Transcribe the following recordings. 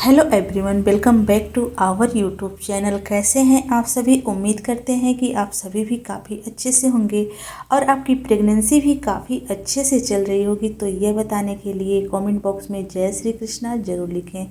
Hello everyone, welcome back to our YouTube channel. कैसे हैं आप सभी? उम्मीद करते हैं कि आप सभी भी काफ़ी अच्छे से होंगे और आपकी प्रेगनेंसी भी काफ़ी अच्छे से चल रही होगी। तो यह बताने के लिए कमेंट बॉक्स में जय श्री कृष्णा ज़रूर लिखें।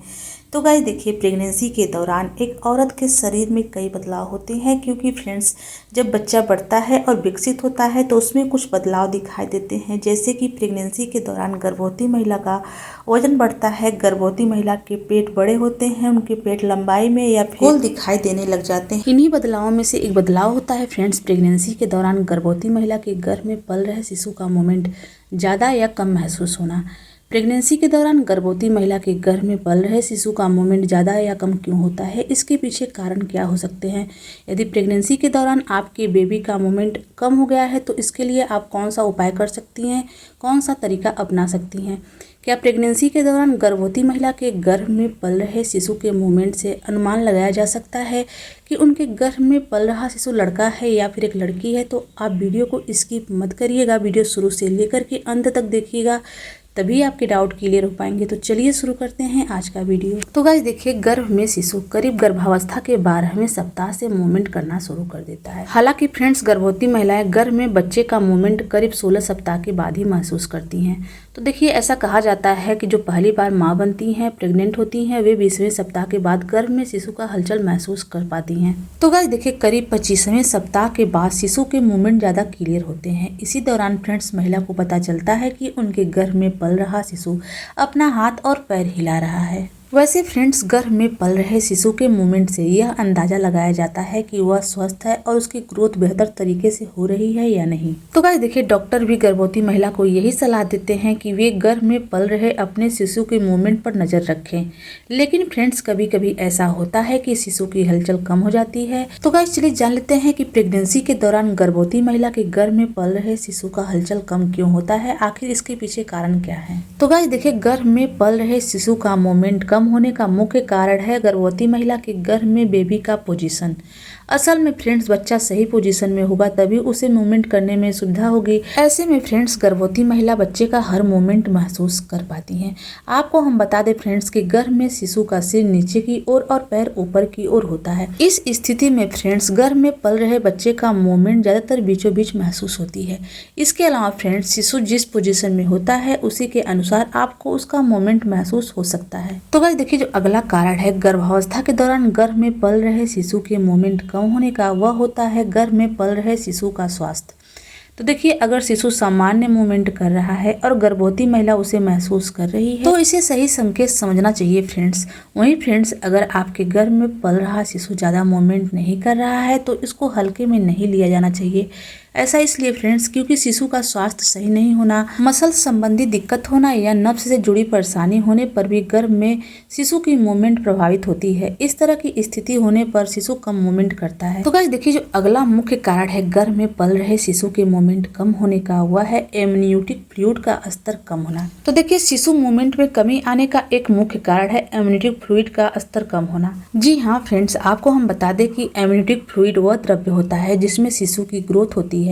तो गाइस देखिए, प्रेगनेंसी के दौरान एक औरत के शरीर में कई बदलाव होते हैं, क्योंकि फ्रेंड्स जब बच्चा बढ़ता है और विकसित होता है तो उसमें कुछ बदलाव दिखाई देते हैं। जैसे कि प्रेगनेंसी के दौरान गर्भवती महिला का वजन बढ़ता है, गर्भवती महिला के पेट बड़े होते हैं, उनके पेट लंबाई में या फिर गोल दिखाई देने लग जाते हैं। इन्हीं बदलावों में से एक बदलाव होता है फ्रेंड्स, प्रेगनेंसी के दौरान गर्भवती महिला के गर्भ में पल रहे शिशु का मूवमेंट ज़्यादा या कम महसूस होना। प्रेगनेंसी के दौरान गर्भवती महिला के गर्भ में पल रहे शिशु का मूवमेंट ज़्यादा या कम क्यों होता है? इसके पीछे कारण क्या हो सकते हैं? यदि प्रेगनेंसी के दौरान आपके बेबी का मूवमेंट कम हो गया है तो इसके लिए आप कौन सा उपाय कर सकती हैं, कौन सा तरीका अपना सकती हैं? क्या प्रेगनेंसी के दौरान गर्भवती महिला के गर्भ में पल रहे शिशु के मूवमेंट से अनुमान लगाया जा सकता है कि उनके गर्भ में पल रहा शिशु लड़का है या फिर एक लड़की है? तो आप वीडियो को स्किप मत करिएगा, वीडियो शुरू से लेकर के अंत तक देखिएगा, तभी आपके डाउट क्लियर हो पाएंगे। तो चलिए शुरू करते हैं आज का वीडियो। तो गाइस देखिए, गर्भ में शिशु करीब गर्भावस्था के 12वें सप्ताह से मूवमेंट करना शुरू कर देता है। हालांकि फ्रेंड्स, गर्भवती महिलाएं गर्भ में बच्चे का मूवमेंट करीब 16 सप्ताह के बाद ही महसूस करती हैं। तो देखिए, ऐसा कहा जाता है कि जो पहली बार माँ बनती हैं, प्रेग्नेंट होती हैं, वे 20वें सप्ताह के बाद गर्भ में शिशु का हलचल महसूस कर पाती हैं। तो गाइस देखिए, करीब 25वें सप्ताह के बाद शिशु के मूवमेंट ज़्यादा क्लियर होते हैं। इसी दौरान फ्रेंड्स, महिला को पता चलता है कि उनके गर्भ में पल रहा शिशु अपना हाथ और पैर हिला रहा है। वैसे फ्रेंड्स, गर्भ में पल रहे शिशु के मूवमेंट से यह अंदाजा लगाया जाता है कि वह स्वस्थ है और उसकी ग्रोथ बेहतर तरीके से हो रही है या नहीं। तो गाइस देखिए, डॉक्टर भी गर्भवती महिला को यही सलाह देते हैं कि वे गर्भ में पल रहे अपने शिशु के मूवमेंट पर नजर रखें। लेकिन फ्रेंड्स, कभी कभी ऐसा होता है कि शिशु की हलचल कम हो जाती है। तो गाइस चलिए जान लेते हैं कि प्रेगनेंसी के दौरान गर्भवती महिला के गर्भ में पल रहे शिशु का हलचल कम क्यों होता है, आखिर इसके पीछे कारण क्या है। तो गाइस देखिए, गर्भ में पल रहे शिशु का मूवमेंट कम होने का मुख्य कारण है गर्भवती महिला के गर्भ में बेबी का पोजीशन। असल में फ्रेंड्स, बच्चा सही पोजीशन में होगा तभी उसे मूवमेंट करने में सुविधा होगी। ऐसे में फ्रेंड्स, गर्भवती महिला बच्चे का हर मूवमेंट महसूस कर पाती हैं। आपको हम बता दें फ्रेंड्स कि गर्भ में शिशु का सिर नीचे की ओर और पैर ऊपर की ओर होता है। इस स्थिति में फ्रेंड्स, गर्भ में पल रहे बच्चे का मूवमेंट ज्यादातर बीचों बीच महसूस होती है। इसके अलावा फ्रेंड्स, शिशु जिस पोजीशन में होता है उसी के अनुसार आपको उसका मूवमेंट महसूस हो सकता है। तो गाइस देखिए, जो अगला कारण है गर्भावस्था के दौरान गर्भ में पल रहे शिशु के मूवमेंट कम होने का, वह होता है गर्भ में पल रहे शिशु का स्वास्थ्य। तो देखिए, अगर शिशु सामान्य मूवमेंट कर रहा है और गर्भवती महिला उसे महसूस कर रही है तो इसे सही संकेत समझना चाहिए फ्रेंड्स। वहीं फ्रेंड्स, अगर आपके गर्भ में पल रहा शिशु ज़्यादा मूवमेंट नहीं कर रहा है तो इसको हल्के में नहीं लिया जाना चाहिए। ऐसा इसलिए फ्रेंड्स, क्योंकि शिशु का स्वास्थ्य सही नहीं होना, मसल संबंधी दिक्कत होना या नब्ज से जुड़ी परेशानी होने पर भी गर्भ में शिशु की मूवमेंट प्रभावित होती है। इस तरह की स्थिति होने पर शिशु कम मूवमेंट करता है। तो गाइस देखिए, जो अगला मुख्य कारण है गर्भ में पल रहे शिशु के मूवमेंट कम होने का, वह है एमनियोटिक फ्लूइड का स्तर कम होना। तो देखिए, शिशु मूवमेंट में कमी आने का एक मुख्य कारण है एमनियोटिक फ्लूइड का स्तर कम होना। जी हाँ फ्रेंड्स, आपको हम बता दें कि एमनियोटिक फ्लूइड वह द्रव्य होता है जिसमें शिशु की ग्रोथ होती है।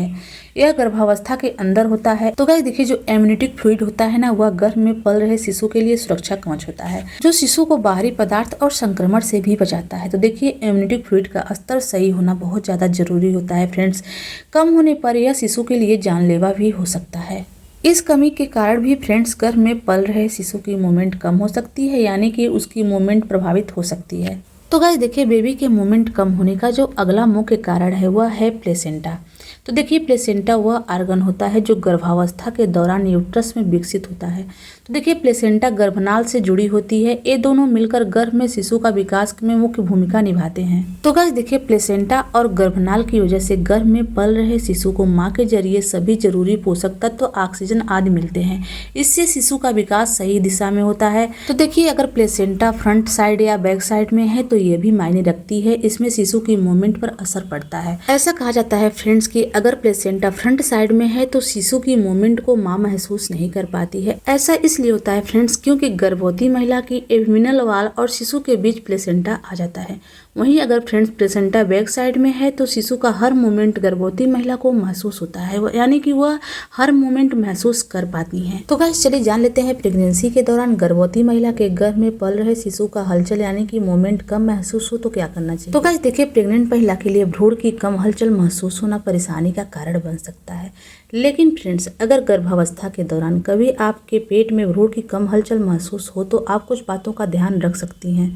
यह गर्भावस्था के अंदर होता है। तो गाइस देखिए, जो एमनियोटिक फ्लूइड होता है ना, वह गर्भ में पल रहे शिशु के लिए सुरक्षा कवच होता है, जो शिशु को बाहरी पदार्थ और संक्रमण से भी बचाता है। तो देखिए, एमनियोटिक फ्लूइड का स्तर सही होना बहुत ज्यादा जरूरी होता है फ्रेंड्स। कम होने पर यह शिशु के लिए जानलेवा भी हो सकता है। इस कमी के कारण भी फ्रेंड्स, गर्भ में पल रहे शिशु की मूवमेंट कम हो सकती है, यानी कि उसकी मूवमेंट प्रभावित हो सकती है। तो गाइस देखिए, बेबी के मूवमेंट कम होने का जो अगला मुख्य कारण है वह है प्लेसेंटा। तो देखिए, प्लेसेंटा वह आर्गन होता है जो गर्भावस्था के दौरान यूट्रस में विकसित होता है। तो देखिए, प्लेसेंटा गर्भनाल से जुड़ी होती है। ये दोनों मिलकर गर्भ में शिशु का विकास में मुख्य भूमिका निभाते हैं। तो गाइस देखिए, प्लेसेंटा और गर्भनाल की वजह से गर्भ में पल रहे शिशु को माँ के जरिए सभी जरूरी पोषक तत्व, ऑक्सीजन आदि मिलते हैं। इससे शिशु का विकास सही दिशा में होता है। तो देखिए, अगर प्लेसेंटा फ्रंट साइड या बैक साइड में है तो ये भी मायने रखती है, इसमें शिशु की मूवमेंट पर असर पड़ता है। ऐसा कहा जाता है फ्रेंड्स कि अगर प्लेसेंटा फ्रंट साइड में है तो शिशु की मूवमेंट को मां महसूस नहीं कर पाती है। ऐसा इसलिए होता है फ्रेंड्स, क्योंकि गर्भवती महिला की एब्डोमिनल वॉल और शिशु के बीच प्लेसेंटा आ जाता है। वहीं अगर फ्रेंड्स प्लेसेंटा बैक साइड में है तो शिशु का हर मूवमेंट गर्भवती महिला को महसूस होता है, यानी कि वह हर मूवमेंट महसूस कर पाती हैं। तो गाइस चलिए जान लेते हैं प्रेगनेंसी के दौरान गर्भवती महिला के गर्भ में पल रहे शिशु का हलचल यानी कि मूवमेंट कम महसूस हो तो क्या करना चाहिए। तो गाइस देखिए, प्रेग्नेंट महिला के लिए भ्रूण की कम हलचल महसूस होना परेशानी का कारण बन सकता है। लेकिन फ्रेंड्स, अगर गर्भावस्था के दौरान कभी आपके पेट में भ्रूण की कम हलचल महसूस हो तो आप कुछ बातों का ध्यान रख सकती हैं।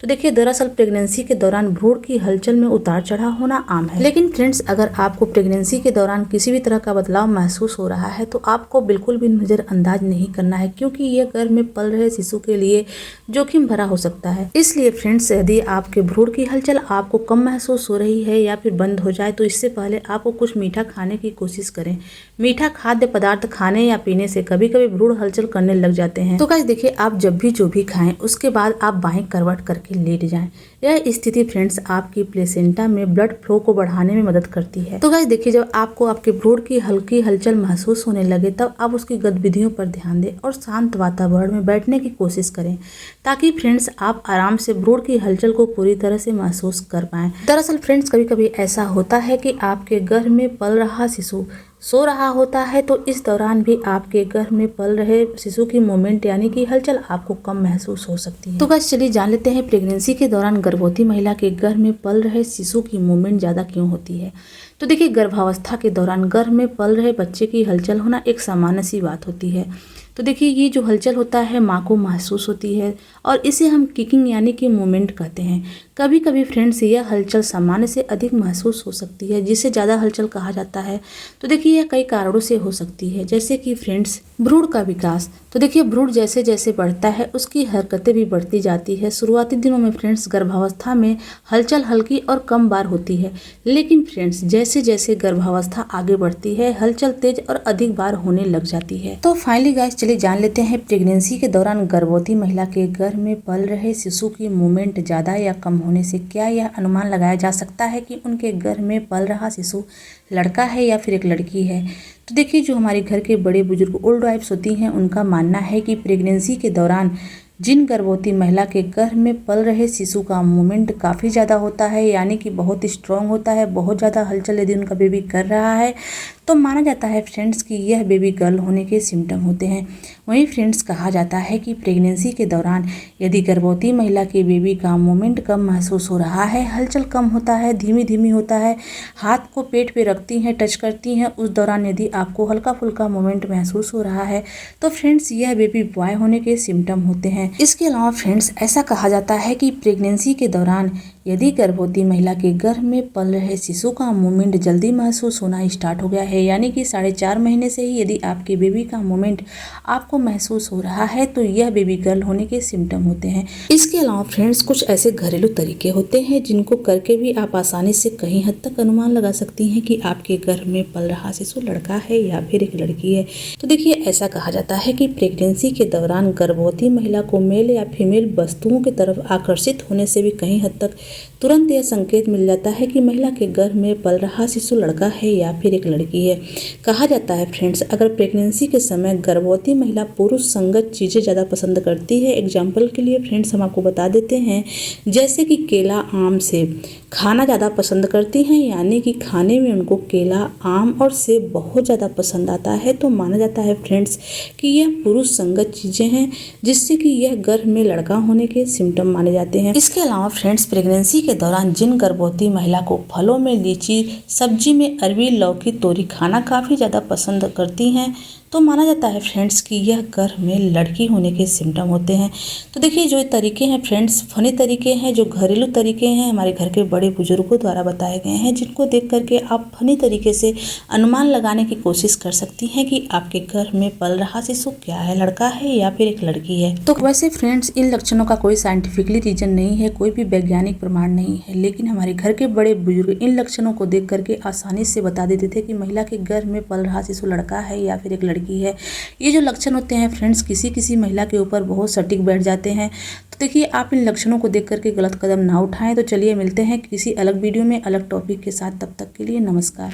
तो देखिए, दरअसल प्रेगनेंसी के दौरान भ्रूण की हलचल में उतार चढ़ाव होना आम है। लेकिन फ्रेंड्स, अगर आपको प्रेगनेंसी के दौरान किसी भी तरह का बदलाव महसूस हो रहा है तो आपको बिल्कुल भी नज़रअंदाज नहीं करना है, क्योंकि यह गर्भ में पल रहे शिशु के लिए जोखिम भरा हो सकता है। इसलिए फ्रेंड्स, यदि आपके भ्रूण की हलचल आपको कम महसूस हो रही है या फिर बंद हो जाए तो इससे पहले आपको कुछ मीठा खाने की कोशिश करें। मीठा खाद्य पदार्थ खाने या पीने से कभी कभी भ्रूण हलचल करने लग जाते हैं। तो गाइस देखिए, आप जब भी जो भी खाएं उसके बाद आप बाएं करवट करके लेट जाएं। यह स्थिति फ्रेंड्स आपकी प्लेसेंटा में ब्लड फ्लो को बढ़ाने में मदद करती है। तो गाइस देखिए, जब आपको आपके भ्रूण की हल्की हलचल महसूस होने लगे तब आप उसकी गतिविधियों पर ध्यान दें और शांत वातावरण में बैठने की कोशिश करें, ताकि फ्रेंड्स आप आराम से भ्रूण की हलचल को पूरी तरह से महसूस कर पाएं। दरअसल फ्रेंड्स, कभी कभी ऐसा होता है कि आपके गर्भ में पल रहा शिशु सो रहा होता है, तो इस दौरान भी आपके गर्भ में पल रहे शिशु की मूवमेंट यानी कि हलचल आपको कम महसूस हो सकती है। तो गाइस चलिए जान लेते हैं प्रेगनेंसी के दौरान गर्भवती महिला के गर्भ में पल रहे शिशु की मूवमेंट ज़्यादा क्यों होती है। तो देखिए, गर्भावस्था के दौरान गर्भ में पल रहे बच्चे की हलचल होना एक सामान्य सी बात होती है। तो देखिए, ये जो हलचल होता है माँ को महसूस होती है और इसे हम किकिंग यानी कि मूवमेंट कहते हैं। कभी कभी फ्रेंड्स, यह हलचल सामान्य से अधिक महसूस हो सकती है, जिसे ज़्यादा हलचल कहा जाता है। तो देखिए, यह कई कारणों से हो सकती है, जैसे कि फ्रेंड्स भ्रूण का विकास। तो देखिए, भ्रूण जैसे जैसे बढ़ता है उसकी हरकतें भी बढ़ती जाती है। शुरुआती दिनों में फ्रेंड्स गर्भावस्था में हलचल हल्की और कम बार होती है, लेकिन फ्रेंड्स जैसे जैसे गर्भावस्था आगे बढ़ती है हलचल तेज और अधिक बार होने लग जाती है। तो फाइनली गाइस चलिए जान लेते हैं प्रेगनेंसी के दौरान गर्भवती महिला के गर्भ में पल रहे शिशु की मूवमेंट ज़्यादा या कम होने से क्या यह अनुमान लगाया जा सकता है कि उनके गर्भ में पल रहा शिशु लड़का है या फिर एक लड़की है। तो देखिए, जो हमारे घर के बड़े बुजुर्ग ओल्ड वाइफ्स होती हैं उनका मानना है कि प्रेगनेंसी के दौरान जिन गर्भवती महिला के गर्भ में पल रहे शिशु का मूवमेंट काफ़ी ज़्यादा होता है, यानी कि बहुत स्ट्रॉन्ग होता है, बहुत ज़्यादा हलचल यदि उनका बेबी कर रहा है, तो माना जाता है फ्रेंड्स कि यह बेबी गर्ल होने के सिम्टम होते हैं। वहीं फ्रेंड्स कहा जाता है कि प्रेगनेंसी के दौरान यदि गर्भवती महिला के बेबी का मूवमेंट कम महसूस हो रहा है, हलचल कम होता है, धीमी धीमी होता है, हाथ को पेट पे रखती हैं, टच करती हैं, उस दौरान यदि आपको हल्का फुल्का मूवमेंट महसूस हो रहा है तो फ्रेंड्स यह बेबी बॉय होने के सिम्टम होते हैं। इसके अलावा फ्रेंड्स ऐसा कहा जाता है कि प्रेगनेंसी के दौरान यदि गर्भवती महिला के गर्भ में पल रहे शिशु का मूवमेंट जल्दी महसूस होना स्टार्ट हो गया है, यानी कि 4.5 महीने से ही यदि आपके बेबी का मूवमेंट आपको महसूस हो रहा है तो यह बेबी गर्ल होने के सिम्टम होते हैं। इसके अलावा फ्रेंड्स कुछ ऐसे घरेलू तरीके होते हैं जिनको करके भी आप आसानी से कहीं हद तक अनुमान लगा सकती हैं कि आपके गर्भ में पल रहा शिशु लड़का है या फिर एक लड़की है। तो देखिए, ऐसा कहा जाता है कि प्रेगनेंसी के दौरान गर्भवती महिला को मेल या फीमेल वस्तुओं की तरफ आकर्षित होने से भी कहीं हद तक तुरंत यह संकेत मिल जाता है कि महिला के गर्भ में पल रहा शिशु लड़का है या फिर एक लड़की है। कहा जाता है फ्रेंड्स, अगर प्रेगनेंसी के समय गर्भवती महिला पुरुष संगत चीज़ें ज़्यादा पसंद करती है, एग्जाम्पल के लिए फ्रेंड्स हम आपको बता देते हैं, जैसे कि केला, आम, सेब खाना ज़्यादा पसंद करती हैं, यानी कि खाने में उनको केला, आम और सेब बहुत ज़्यादा पसंद आता है, तो माना जाता है फ्रेंड्स कि यह पुरुष संगत चीज़ें हैं, जिससे कि यह गर्भ में लड़का होने के सिम्टम माने जाते हैं। इसके अलावा फ्रेंड्स प्रेगनेंसी के दौरान जिन गर्भवती महिला को फलों में लीची, सब्जी में अरबी, लौकी, तोरी खाना काफ़ी ज़्यादा पसंद करती हैं, तो माना जाता है फ्रेंड्स कि यह गर्भ में लड़की होने के सिम्टम होते हैं। तो देखिए, जो तरीके हैं फ्रेंड्स फनी तरीके हैं, जो घरेलू तरीके हैं हमारे घर के बड़े बुजुर्गों द्वारा बताए गए हैं, जिनको देख करके आप फनी तरीके से अनुमान लगाने की कोशिश कर सकती हैं कि आपके गर्भ में पल रहा शिशु क्या है, लड़का है या फिर एक लड़की है। तो वैसे फ्रेंड्स इन लक्षणों का कोई साइंटिफिकली रीजन नहीं है, कोई भी वैज्ञानिक प्रमाण नहीं है, लेकिन हमारे घर के बड़े बुजुर्ग इन लक्षणों को देख करके आसानी से बता देते थे कि महिला के गर्भ में पल रहा शिशु लड़का है या फिर एक लड़की है। ये जो लक्षण होते हैं फ्रेंड्स किसी किसी महिला के ऊपर बहुत सटीक बैठ जाते हैं। तो देखिए, आप इन लक्षणों को देख करके गलत कदम ना उठाएं। तो चलिए मिलते हैं किसी अलग वीडियो में अलग टॉपिक के साथ, तब तक के लिए नमस्कार।